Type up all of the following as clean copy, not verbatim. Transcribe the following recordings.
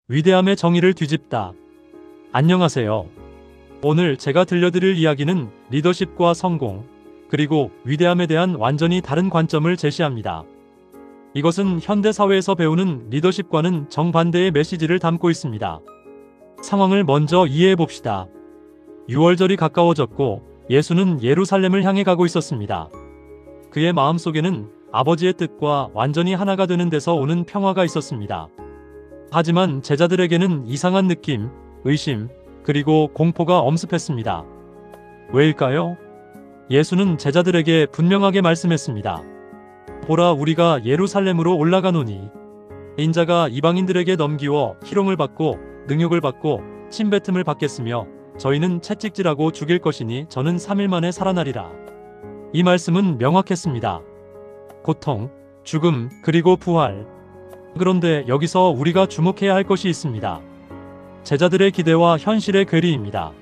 위대함의 정의를 뒤집다. 안녕하세요. 오늘 제가 들려드릴 이야기는 리더십과 성공, 그리고 위대함에 대한 완전히 다른 관점을 제시합니다. 이것은 현대 사회에서 배우는 리더십과는 정반대의 메시지를 담고 있습니다. 상황을 먼저 이해해 봅시다. 유월절이 가까워졌고 예수는 예루살렘을 향해 가고 있었습니다. 그의 마음속에는 아버지의 뜻과 완전히 하나가 되는 데서 오는 평화가 있었습니다. 하지만 제자들에게는 이상한 느낌, 의심, 그리고 공포가 엄습했습니다. 왜일까요? 예수는 제자들에게 분명하게 말씀했습니다. 보라, 우리가 예루살렘으로 올라가노니 인자가 이방인들에게 넘기워 희롱을 받고 능욕을 받고 침뱉음을 받겠으며 저희는 채찍질하고 죽일 것이니 저는 3일 만에 살아나리라. 이 말씀은 명확했습니다. 고통, 죽음, 그리고 부활. 그런데 여기서 우리가 주목해야 할 것이 있습니다. 제자들의 기대와 현실의 괴리입니다.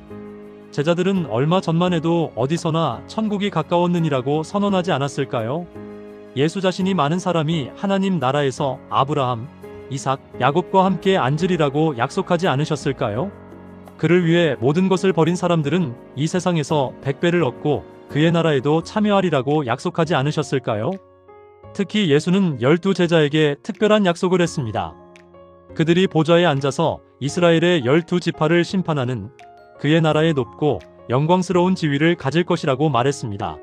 제자들은 얼마 전만 해도 어디서나 천국이 가까웠느니라고 선언하지 않았을까요? 예수 자신이 많은 사람이 하나님 나라에서 아브라함, 이삭, 야곱과 함께 앉으리라고 약속하지 않으셨을까요? 그를 위해 모든 것을 버린 사람들은 이 세상에서 100배를 얻고 그의 나라에도 참여하리라고 약속하지 않으셨을까요? 특히 예수는 12제자에게 특별한 약속을 했습니다. 그들이 보좌에 앉아서 이스라엘의 12지파를 심판하는 그의 나라의 높고 영광스러운 지위를 가질 것이라고 말했습니다.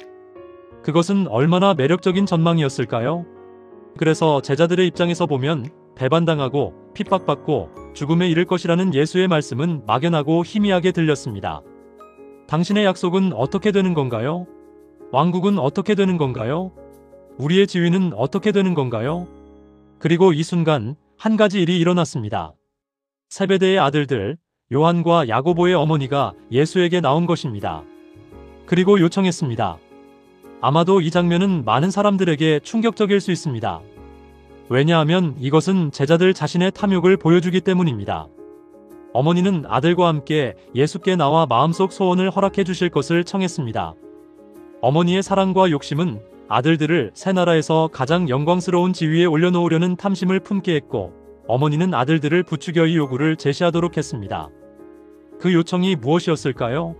그것은 얼마나 매력적인 전망이었을까요? 그래서 제자들의 입장에서 보면 배반당하고 핍박받고 죽음에 이를 것이라는 예수의 말씀은 막연하고 희미하게 들렸습니다. 당신의 약속은 어떻게 되는 건가요? 왕국은 어떻게 되는 건가요? 우리의 지위는 어떻게 되는 건가요? 그리고 이 순간 한 가지 일이 일어났습니다. 세베대의 아들들 요한과 야고보의 어머니가 예수에게 나온 것입니다. 그리고 요청했습니다. 아마도 이 장면은 많은 사람들에게 충격적일 수 있습니다. 왜냐하면 이것은 제자들 자신의 탐욕을 보여주기 때문입니다. 어머니는 아들과 함께 예수께 나와 마음속 소원을 허락해 주실 것을 청했습니다. 어머니의 사랑과 욕심은 아들들을 새 나라에서 가장 영광스러운 지위에 올려놓으려는 탐심을 품게 했고, 어머니는 아들들을 부추겨 이 요구를 제시하도록 했습니다. 그 요청이 무엇이었을까요?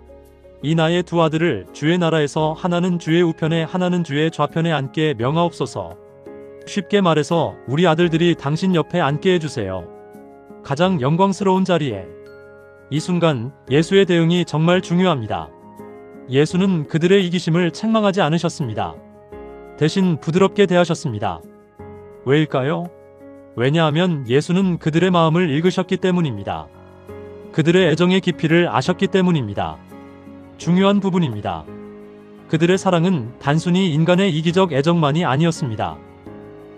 이 나의 두 아들을 주의 나라에서 하나는 주의 우편에 하나는 주의 좌편에 앉게 명하옵소서. 쉽게 말해서 우리 아들들이 당신 옆에 앉게 해주세요. 가장 영광스러운 자리에. 이 순간 예수의 대응이 정말 중요합니다. 예수는 그들의 이기심을 책망하지 않으셨습니다. 대신 부드럽게 대하셨습니다. 왜일까요? 왜냐하면 예수는 그들의 마음을 읽으셨기 때문입니다. 그들의 애정의 깊이를 아셨기 때문입니다. 중요한 부분입니다. 그들의 사랑은 단순히 인간의 이기적 애정만이 아니었습니다.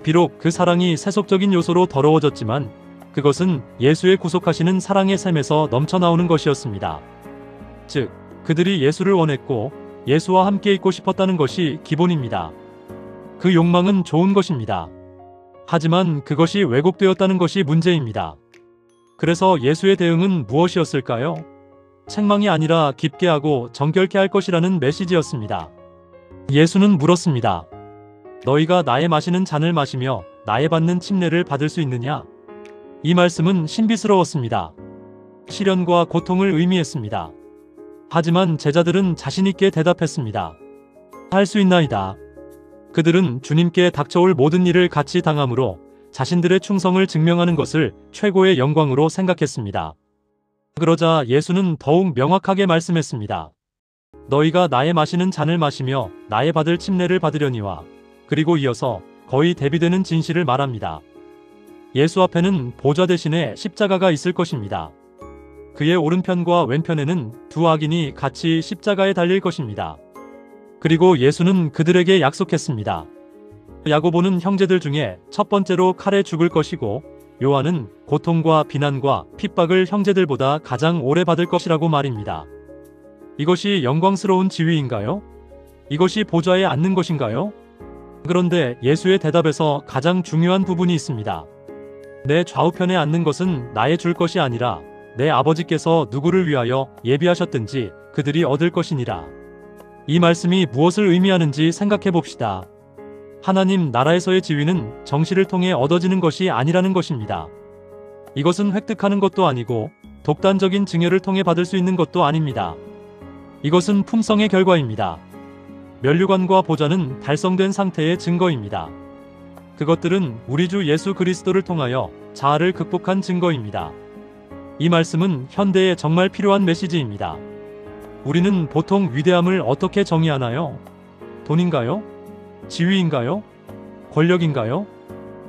비록 그 사랑이 세속적인 요소로 더러워졌지만 그것은 예수의 구속하시는 사랑의 샘에서 넘쳐나오는 것이었습니다. 즉, 그들이 예수를 원했고 예수와 함께 있고 싶었다는 것이 기본입니다. 그 욕망은 좋은 것입니다. 하지만 그것이 왜곡되었다는 것이 문제입니다. 그래서 예수의 대응은 무엇이었을까요? 책망이 아니라 깊게 하고 정결케 할 것이라는 메시지였습니다. 예수는 물었습니다. 너희가 나의 마시는 잔을 마시며 나의 받는 침례를 받을 수 있느냐? 이 말씀은 신비스러웠습니다. 시련과 고통을 의미했습니다. 하지만 제자들은 자신있게 대답했습니다. 할 수 있나이다. 그들은 주님께 닥쳐올 모든 일을 같이 당함으로 자신들의 충성을 증명하는 것을 최고의 영광으로 생각했습니다. 그러자 예수는 더욱 명확하게 말씀했습니다. 너희가 나의 마시는 잔을 마시며 나의 받을 침례를 받으려니와. 그리고 이어서 거의 대비되는 진실을 말합니다. 예수 앞에는 보좌 대신에 십자가가 있을 것입니다. 그의 오른편과 왼편에는 두 악인이 같이 십자가에 달릴 것입니다. 그리고 예수는 그들에게 약속했습니다. 야고보는 형제들 중에 첫 번째로 칼에 죽을 것이고 요한은 고통과 비난과 핍박을 형제들보다 가장 오래 받을 것이라고 말입니다. 이것이 영광스러운 지위인가요? 이것이 보좌에 앉는 것인가요? 그런데 예수의 대답에서 가장 중요한 부분이 있습니다. 내 좌우편에 앉는 것은 나의 줄 것이 아니라 내 아버지께서 누구를 위하여 예비하셨든지 그들이 얻을 것이니라. 이 말씀이 무엇을 의미하는지 생각해 봅시다. 하나님 나라에서의 지위는 정시를 통해 얻어지는 것이 아니라는 것입니다. 이것은 획득하는 것도 아니고 독단적인 증여를 통해 받을 수 있는 것도 아닙니다. 이것은 품성의 결과입니다. 면류관과 보좌는 달성된 상태의 증거입니다. 그것들은 우리 주 예수 그리스도를 통하여 자아를 극복한 증거입니다. 이 말씀은 현대에 정말 필요한 메시지입니다. 우리는 보통 위대함을 어떻게 정의하나요? 돈인가요? 지위인가요? 권력인가요?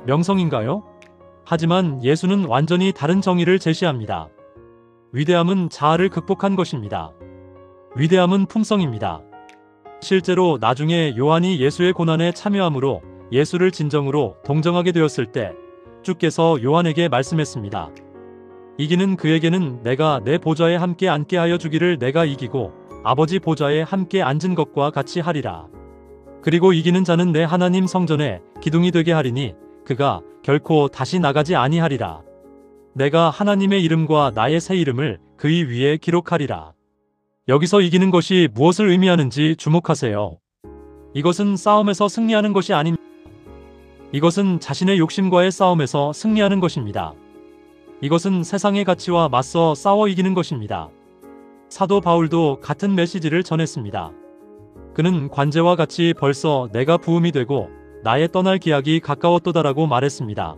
명성인가요? 하지만 예수는 완전히 다른 정의를 제시합니다. 위대함은 자아를 극복한 것입니다. 위대함은 품성입니다. 실제로 나중에 요한이 예수의 고난에 참여함으로 예수를 진정으로 동정하게 되었을 때 주께서 요한에게 말씀했습니다. 이기는 그에게는 내가 내 보좌에 함께 앉게 하여 주기를 내가 이기고 아버지 보좌에 함께 앉은 것과 같이 하리라. 그리고 이기는 자는 내 하나님 성전에 기둥이 되게 하리니 그가 결코 다시 나가지 아니하리라. 내가 하나님의 이름과 나의 새 이름을 그의 위에 기록하리라. 여기서 이기는 것이 무엇을 의미하는지 주목하세요. 이것은 싸움에서 승리하는 것이 아닙니다. 이것은 자신의 욕심과의 싸움에서 승리하는 것입니다. 이것은 세상의 가치와 맞서 싸워 이기는 것입니다. 사도 바울도 같은 메시지를 전했습니다. 그는 관제와 같이 벌써 내가 부음이 되고 나의 떠날 기약이 가까웠도다라고 말했습니다.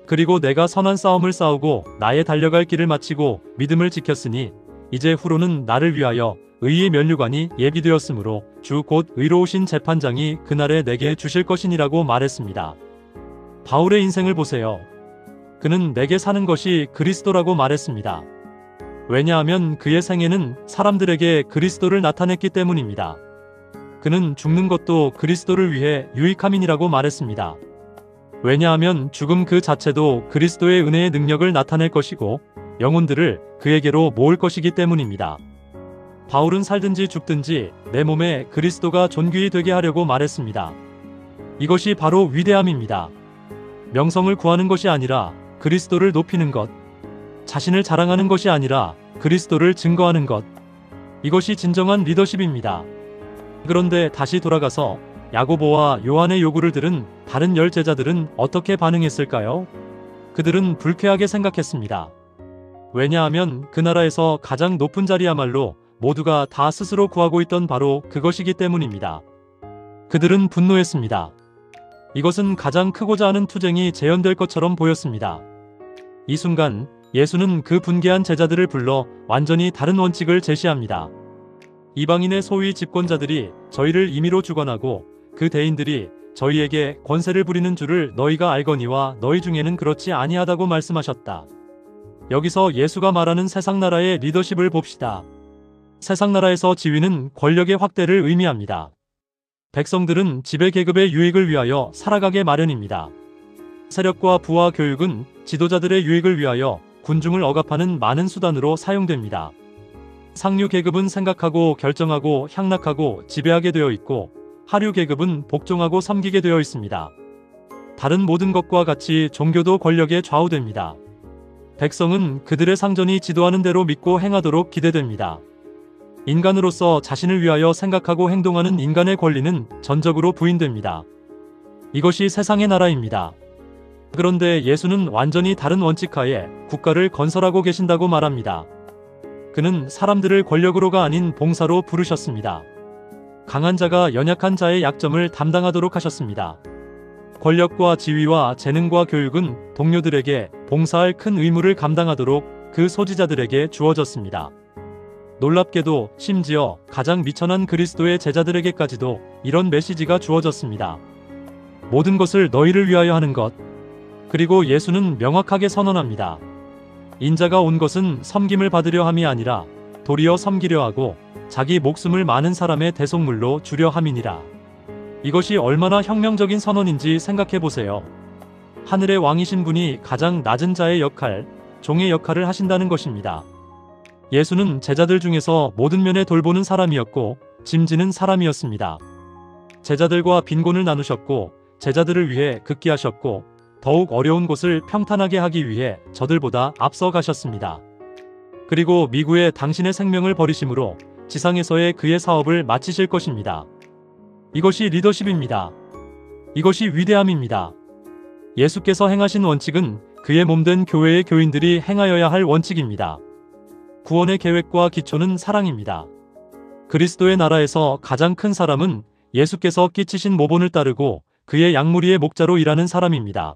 그리고 내가 선한 싸움을 싸우고 나의 달려갈 길을 마치고 믿음을 지켰으니 이제 후로는 나를 위하여 의의 면류관이 예비되었으므로 주 곧 의로우신 재판장이 그날에 내게 주실 것이니라고 말했습니다. 바울의 인생을 보세요. 그는 내게 사는 것이 그리스도라고 말했습니다. 왜냐하면 그의 생애는 사람들에게 그리스도를 나타냈기 때문입니다. 그는 죽는 것도 그리스도를 위해 유익함이니라고 말했습니다. 왜냐하면 죽음 그 자체도 그리스도의 은혜의 능력을 나타낼 것이고 영혼들을 그에게로 모을 것이기 때문입니다. 바울은 살든지 죽든지 내 몸에 그리스도가 존귀히 되게 하려고 말했습니다. 이것이 바로 위대함입니다. 명성을 구하는 것이 아니라 그리스도를 높이는 것, 자신을 자랑하는 것이 아니라 그리스도를 증거하는 것, 이것이 진정한 리더십입니다. 그런데 다시 돌아가서 야고보와 요한의 요구를 들은 다른 10 제자들은 어떻게 반응했을까요? 그들은 불쾌하게 생각했습니다. 왜냐하면 그 나라에서 가장 높은 자리야말로 모두가 다 스스로 구하고 있던 바로 그것이기 때문입니다. 그들은 분노했습니다. 이것은 가장 크고자 하는 투쟁이 재현될 것처럼 보였습니다. 이 순간 예수는 그 분개한 제자들을 불러 완전히 다른 원칙을 제시합니다. 이방인의 소위 집권자들이 저희를 임의로 주관하고 그 대인들이 저희에게 권세를 부리는 줄을 너희가 알거니와 너희 중에는 그렇지 아니하다고 말씀하셨다. 여기서 예수가 말하는 세상 나라의 리더십을 봅시다. 세상 나라에서 지위는 권력의 확대를 의미합니다. 백성들은 지배 계급의 유익을 위하여 살아가게 마련입니다. 세력과 부와 교육은 지도자들의 유익을 위하여 군중을 억압하는 많은 수단으로 사용됩니다. 상류 계급은 생각하고 결정하고 향락하고 지배하게 되어 있고 하류 계급은 복종하고 섬기게 되어 있습니다. 다른 모든 것과 같이 종교도 권력에 좌우됩니다. 백성은 그들의 상전이 지도하는 대로 믿고 행하도록 기대됩니다. 인간으로서 자신을 위하여 생각하고 행동하는 인간의 권리는 전적으로 부인됩니다. 이것이 세상의 나라입니다. 그런데 예수는 완전히 다른 원칙하에 국가를 건설하고 계신다고 말합니다. 그는 사람들을 권력으로가 아닌 봉사로 부르셨습니다. 강한 자가 연약한 자의 약점을 담당하도록 하셨습니다. 권력과 지위와 재능과 교육은 동료들에게 봉사할 큰 의무를 감당하도록 그 소지자들에게 주어졌습니다. 놀랍게도 심지어 가장 미천한 그리스도의 제자들에게까지도 이런 메시지가 주어졌습니다. 모든 것을 너희를 위하여 하는 것. 그리고 예수는 명확하게 선언합니다. 인자가 온 것은 섬김을 받으려 함이 아니라 도리어 섬기려 하고 자기 목숨을 많은 사람의 대속물로 주려 함이니라. 이것이 얼마나 혁명적인 선언인지 생각해 보세요. 하늘의 왕이신 분이 가장 낮은 자의 역할, 종의 역할을 하신다는 것입니다. 예수는 제자들 중에서 모든 면에 돌보는 사람이었고 짐지는 사람이었습니다. 제자들과 빈곤을 나누셨고 제자들을 위해 극기하셨고 더욱 어려운 곳을 평탄하게 하기 위해 저들보다 앞서 가셨습니다. 그리고 미구에 당신의 생명을 버리심으로 지상에서의 그의 사업을 마치실 것입니다. 이것이 리더십입니다. 이것이 위대함입니다. 예수께서 행하신 원칙은 그의 몸된 교회의 교인들이 행하여야 할 원칙입니다. 구원의 계획과 기초는 사랑입니다. 그리스도의 나라에서 가장 큰 사람은 예수께서 끼치신 모본을 따르고 그의 양무리의 목자로 일하는 사람입니다.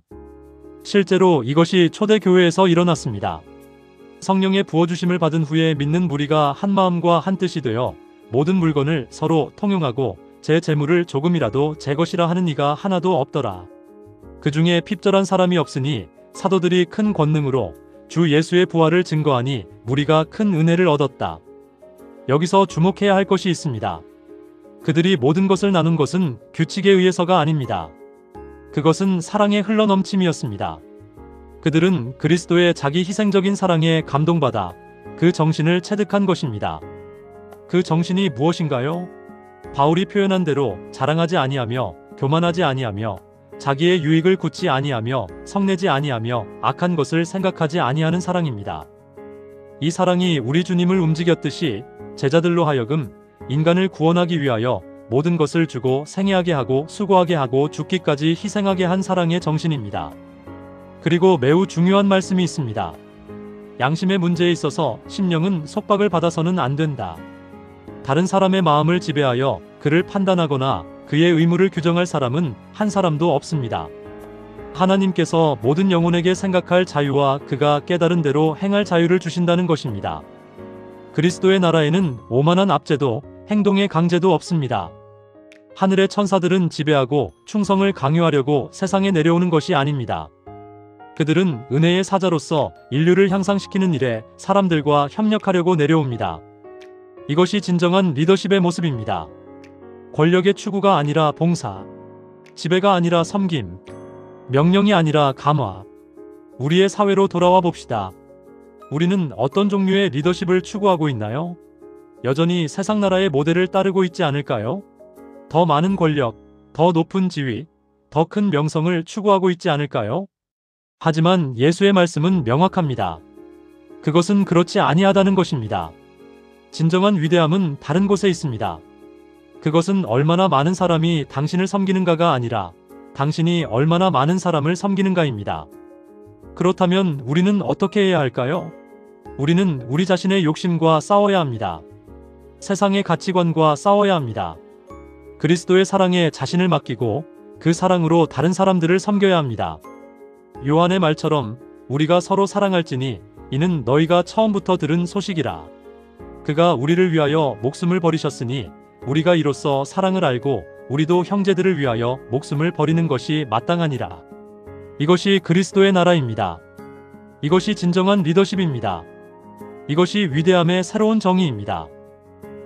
실제로 이것이 초대교회에서 일어났습니다. 성령의 부어주심을 받은 후에 믿는 무리가 한 마음과 한 뜻이 되어 모든 물건을 서로 통용하고 제 재물을 조금이라도 제 것이라 하는 이가 하나도 없더라. 그 중에 핍절한 사람이 없으니 사도들이 큰 권능으로 주 예수의 부활을 증거하니 무리가 큰 은혜를 얻었다. 여기서 주목해야 할 것이 있습니다. 그들이 모든 것을 나눈 것은 규칙에 의해서가 아닙니다. 그것은 사랑의 흘러넘침이었습니다. 그들은 그리스도의 자기 희생적인 사랑에 감동받아 그 정신을 체득한 것입니다. 그 정신이 무엇인가요? 바울이 표현한 대로 자랑하지 아니하며 교만하지 아니하며 자기의 유익을 굳지 아니하며 성내지 아니하며 악한 것을 생각하지 아니하는 사랑입니다. 이 사랑이 우리 주님을 움직였듯이 제자들로 하여금 인간을 구원하기 위하여 모든 것을 주고 생애하게 하고 수고하게 하고 죽기까지 희생하게 한 사랑의 정신입니다. 그리고 매우 중요한 말씀이 있습니다. 양심의 문제에 있어서 심령은 속박을 받아서는 안 된다. 다른 사람의 마음을 지배하여 그를 판단하거나 그의 의무를 규정할 사람은 한 사람도 없습니다. 하나님께서 모든 영혼에게 생각할 자유와 그가 깨달은 대로 행할 자유를 주신다는 것입니다. 그리스도의 나라에는 오만한 압제도 행동의 강제도 없습니다. 하늘의 천사들은 지배하고 충성을 강요하려고 세상에 내려오는 것이 아닙니다. 그들은 은혜의 사자로서 인류를 향상시키는 일에 사람들과 협력하려고 내려옵니다. 이것이 진정한 리더십의 모습입니다. 권력의 추구가 아니라 봉사, 지배가 아니라 섬김, 명령이 아니라 감화. 우리의 사회로 돌아와 봅시다. 우리는 어떤 종류의 리더십을 추구하고 있나요? 여전히 세상 나라의 모델을 따르고 있지 않을까요? 더 많은 권력, 더 높은 지위, 더 큰 명성을 추구하고 있지 않을까요? 하지만 예수의 말씀은 명확합니다. 그것은 그렇지 아니하다는 것입니다. 진정한 위대함은 다른 곳에 있습니다. 그것은 얼마나 많은 사람이 당신을 섬기는가가 아니라 당신이 얼마나 많은 사람을 섬기는가입니다. 그렇다면 우리는 어떻게 해야 할까요? 우리는 우리 자신의 욕심과 싸워야 합니다. 세상의 가치관과 싸워야 합니다. 그리스도의 사랑에 자신을 맡기고 그 사랑으로 다른 사람들을 섬겨야 합니다. 요한의 말처럼 우리가 서로 사랑할지니 이는 너희가 처음부터 들은 소식이라. 그가 우리를 위하여 목숨을 버리셨으니 우리가 이로써 사랑을 알고 우리도 형제들을 위하여 목숨을 버리는 것이 마땅하니라. 이것이 그리스도의 나라입니다. 이것이 진정한 리더십입니다. 이것이 위대함의 새로운 정의입니다.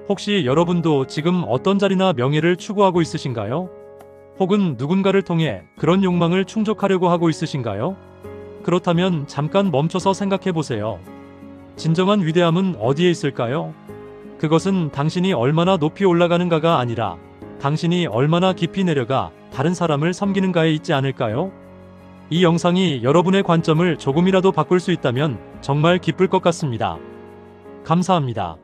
혹시 여러분도 지금 어떤 자리나 명예를 추구하고 있으신가요? 혹은 누군가를 통해 그런 욕망을 충족하려고 하고 있으신가요? 그렇다면 잠깐 멈춰서 생각해 보세요. 진정한 위대함은 어디에 있을까요? 그것은 당신이 얼마나 높이 올라가는가가 아니라 당신이 얼마나 깊이 내려가 다른 사람을 섬기는가에 있지 않을까요? 이 영상이 여러분의 관점을 조금이라도 바꿀 수 있다면 정말 기쁠 것 같습니다. 감사합니다.